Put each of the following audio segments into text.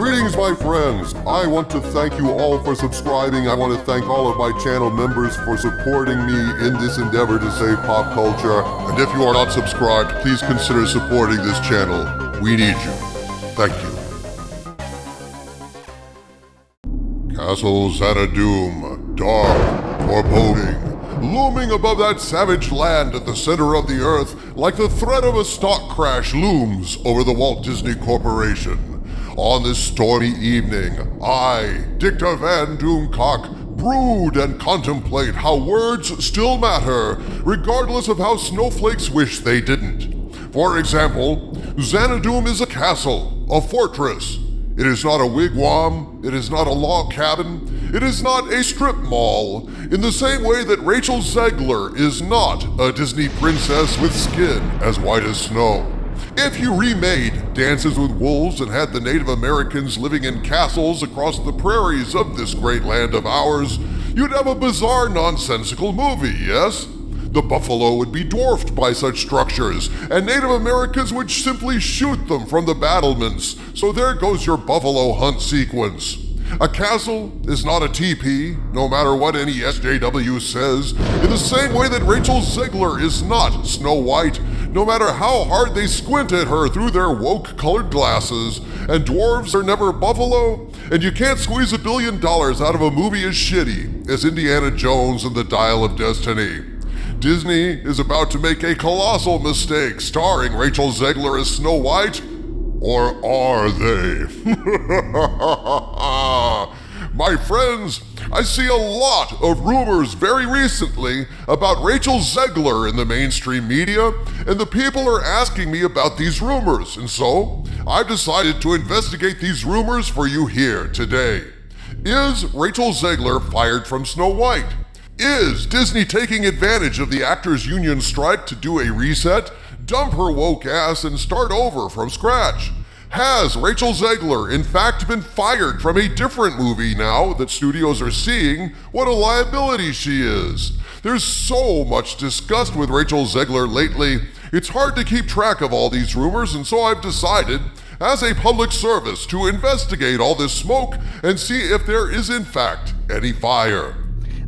Greetings, my friends. I want to thank you all for subscribing. I want to thank all of my channel members for supporting me in this endeavor to save pop culture. And if you are not subscribed, please consider supporting this channel. We need you. Thank you. Castle Xanadu, dark, foreboding, looming above that savage land at the center of the earth, like the threat of a stock crash looms over the Walt Disney Corporation. On this stormy evening, I, Dictor Van Doomcock, brood and contemplate how words still matter, regardless of how snowflakes wish they didn't. For example, Xanadu is a castle, a fortress. It is not a wigwam, it is not a log cabin, it is not a strip mall, in the same way that Rachel Zegler is not a Disney princess with skin as white as snow. If you remade Dances with Wolves and had the Native Americans living in castles across the prairies of this great land of ours, you'd have a bizarre, nonsensical movie, yes? The buffalo would be dwarfed by such structures, and Native Americans would simply shoot them from the battlements. So there goes your buffalo hunt sequence. A castle is not a teepee, no matter what any SJW says, in the same way that Rachel Zegler is not Snow White, no matter how hard they squint at her through their woke-colored glasses, and dwarves are never buffalo, and you can't squeeze $1 billion out of a movie as shitty as Indiana Jones and the Dial of Destiny. Disney is about to make a colossal mistake starring Rachel Zegler as Snow White, or are they? My friends, I see a lot of rumors very recently about Rachel Zegler in the mainstream media, and the people are asking me about these rumors, and so I've decided to investigate these rumors for you here today. Is Rachel Zegler fired from Snow White? Is Disney taking advantage of the actors' union strike to do a reset, dump her woke ass, and start over from scratch? Has Rachel Zegler in fact been fired from a different movie now that studios are seeing what a liability she is? There's so much discussed with Rachel Zegler lately, it's hard to keep track of all these rumors, and so I've decided, as a public service, to investigate all this smoke and see if there is in fact any fire.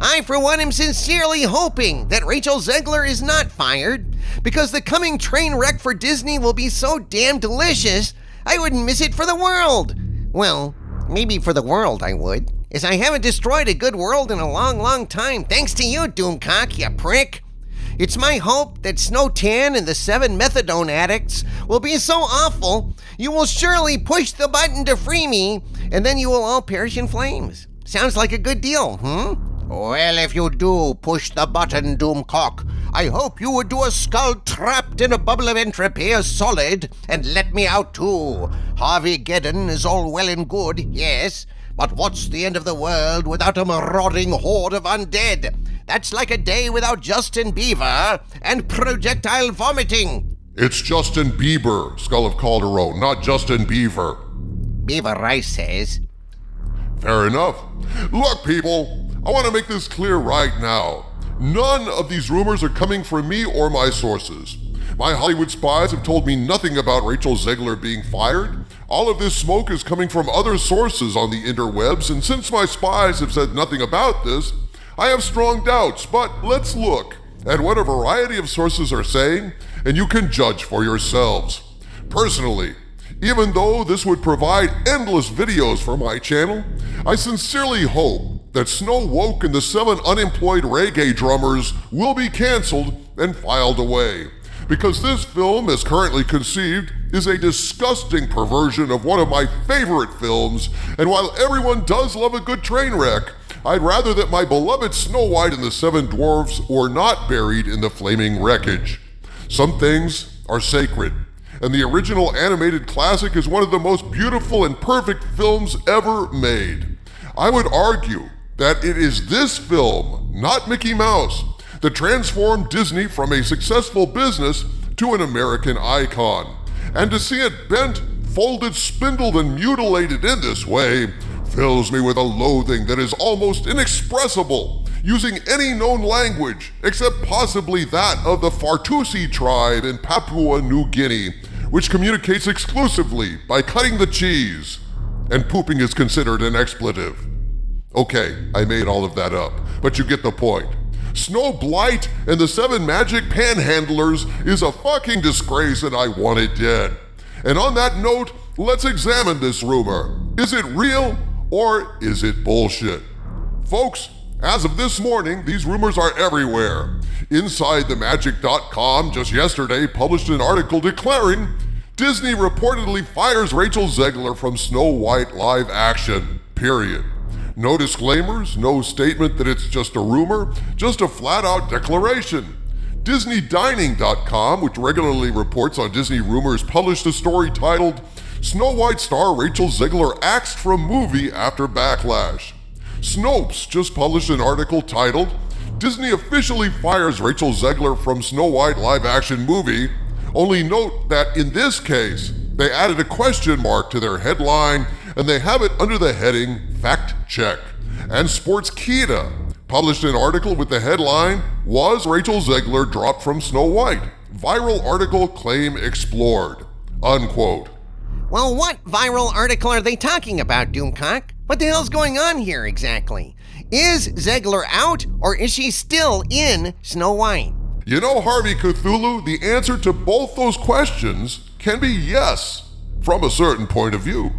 I, for one, am sincerely hoping that Rachel Zegler is not fired, because the coming train wreck for Disney will be so damn delicious, I wouldn't miss it for the world. Well, maybe for the world I would, as I haven't destroyed a good world in a long, long time, thanks to you, Doomcock, you prick. It's my hope that Snow Tan and the 7 methadone addicts will be so awful, you will surely push the button to free me, and then you will all perish in flames. Sounds like a good deal, Well, if you do push the button, Doomcock, I hope you would do a skull trapped in a bubble of entropy as solid and let me out too. Harvey Geddon is all well and good, yes, but what's the end of the world without a marauding horde of undead? That's like a day without Justin Bieber and projectile vomiting. It's Justin Bieber, Skull of Calderon, not Justin Beaver. Beaver Rice says. Fair enough. Look, people, I want to make this clear right now. None of these rumors are coming from me or my sources. My Hollywood spies have told me nothing about Rachel Zegler being fired. All of this smoke is coming from other sources on the interwebs, and since my spies have said nothing about this, I have strong doubts, but let's look at what a variety of sources are saying, and you can judge for yourselves. Personally, even though this would provide endless videos for my channel, I sincerely hope that Snow Woke and the 7 unemployed reggae drummers will be canceled and filed away. Because this film, as currently conceived, is a disgusting perversion of one of my favorite films, and while everyone does love a good train wreck, I'd rather that my beloved Snow White and the 7 dwarfs were not buried in the flaming wreckage. Some things are sacred, and the original animated classic is one of the most beautiful and perfect films ever made. I would argue that it is this film, not Mickey Mouse, that transformed Disney from a successful business to an American icon. And to see it bent, folded, spindled, and mutilated in this way fills me with a loathing that is almost inexpressible, using any known language except possibly that of the Fartusi tribe in Papua New Guinea, which communicates exclusively by cutting the cheese. and pooping is considered an expletive. Okay, I made all of that up, but you get the point. Snow Blight and the 7 Magic Panhandlers is a fucking disgrace and I want it dead. And on that note, let's examine this rumor. Is it real or is it bullshit? Folks, as of this morning, these rumors are everywhere. InsideTheMagic.com just yesterday published an article declaring Disney reportedly fires Rachel Zegler from Snow White live action, period. No disclaimers, no statement that it's just a rumor, just a flat-out declaration. DisneyDining.com, which regularly reports on Disney rumors, published a story titled Snow White star Rachel Zegler axed from movie after backlash. Snopes just published an article titled Disney officially fires Rachel Zegler from Snow White live-action movie. Only note that in this case, they added a question mark to their headline and they have it under the heading Fact Check. And Sportskeeda published an article with the headline Was Rachel Zegler dropped from Snow White? Viral article claim explored. Unquote. Well, what viral article are they talking about, Doomcock? What the hell's going on here exactly? Is Zegler out or is she still in Snow White? You know, Harvey Cthulhu, the answer to both those questions can be yes, from a certain point of view.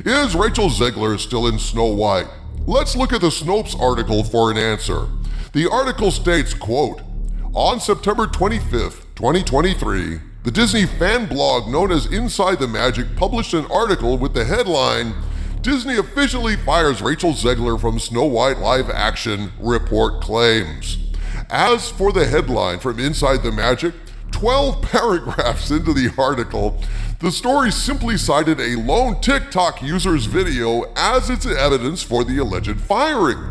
Is Rachel Zegler still in Snow White? Let's look at the Snopes article for an answer. The article states, quote, on September 25th, 2023, the Disney fan blog known as Inside the Magic published an article with the headline, Disney officially fires Rachel Zegler from Snow White live action, report claims. As for the headline from Inside the Magic, 12 paragraphs into the article, the story simply cited a lone TikTok user's video as its evidence for the alleged firing.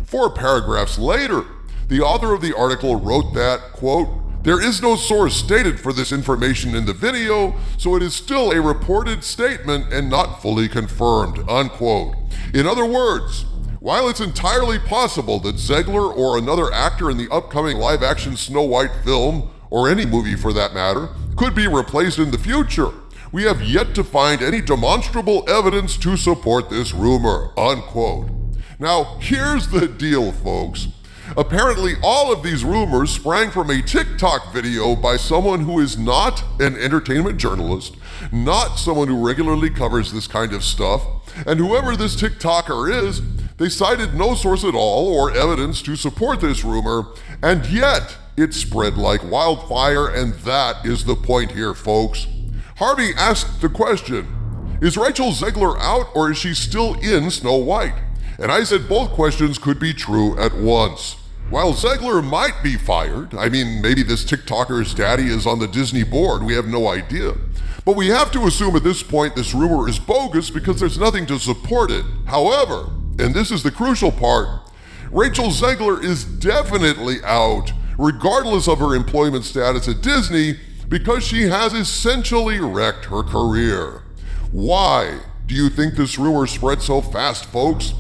4 paragraphs later, the author of the article wrote that, quote, there is no source stated for this information in the video, so it is still a reported statement and not fully confirmed, unquote. In other words, while it's entirely possible that Zegler or another actor in the upcoming live-action Snow White film, or any movie for that matter, could be replaced in the future, we have yet to find any demonstrable evidence to support this rumor, unquote. Now, here's the deal, folks. Apparently, all of these rumors sprang from a TikTok video by someone who is not an entertainment journalist, not someone who regularly covers this kind of stuff, and whoever this TikToker is, they cited no source at all or evidence to support this rumor, and yet it spread like wildfire, and that is the point here, folks. Harvey asked the question, is Rachel Zegler out or is she still in Snow White? And I said both questions could be true at once. While Zegler might be fired, I mean, maybe this TikToker's daddy is on the Disney board, we have no idea. But we have to assume at this point this rumor is bogus because there's nothing to support it. However, and this is the crucial part, Rachel Zegler is definitely out, regardless of her employment status at Disney, because she has essentially wrecked her career. Why do you think this rumor spread so fast, folks?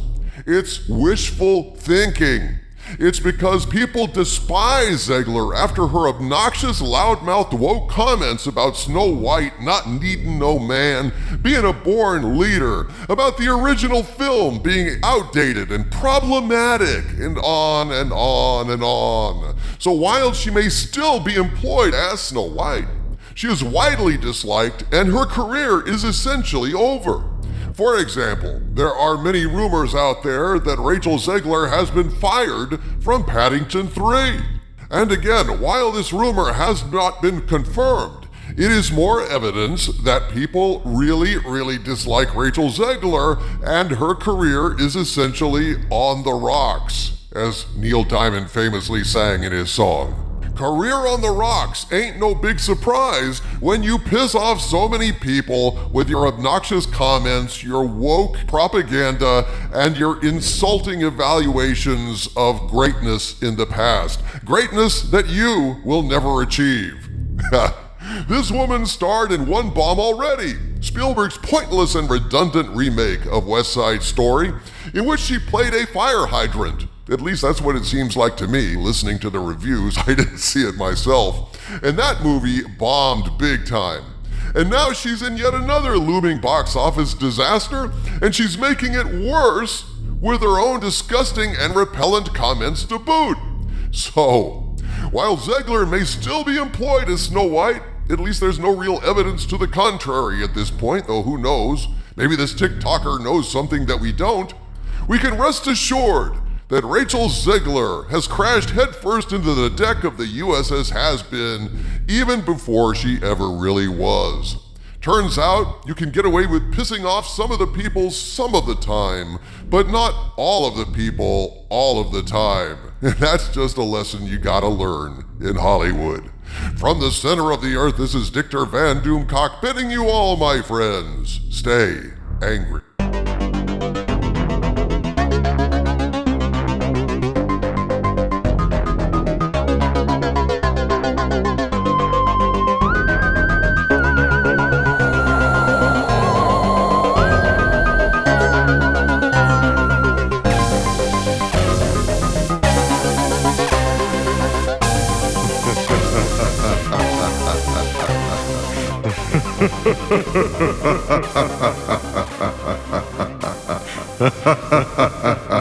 It's wishful thinking. It's because people despise Zegler after her obnoxious, loudmouthed, woke comments about Snow White not needing no man, being a born leader, about the original film being outdated and problematic, and on and on and on. So while she may still be employed as Snow White, she is widely disliked and her career is essentially over. For example, there are many rumors out there that Rachel Zegler has been fired from Paddington 3. And again, while this rumor has not been confirmed, it is more evidence that people really dislike Rachel Zegler and her career is essentially on the rocks, as Neil Diamond famously sang in his song. Career on the rocks ain't no big surprise when you piss off so many people with your obnoxious comments, your woke propaganda, and your insulting evaluations of greatness in the past. Greatness that you will never achieve. This woman starred in one bomb already, Spielberg's pointless and redundant remake of West Side Story, in which she played a fire hydrant. At least that's what it seems like to me, listening to the reviews. I didn't see it myself. And that movie bombed big time. And now she's in yet another looming box office disaster, and she's making it worse with her own disgusting and repellent comments to boot. So, while Zegler may still be employed as Snow White, at least there's no real evidence to the contrary at this point, though who knows? Maybe this TikToker knows something that we don't. We can rest assured that Rachel Zegler has crashed headfirst into the deck of the USS Has-Been even before she ever really was. Turns out you can get away with pissing off some of the people some of the time, but not all of the people all of the time. And that's just a lesson you gotta learn in Hollywood. From the center of the earth, this is Dictor Van Doomcock bidding you all, my friends, stay angry. Ha ha ha ha ha ha.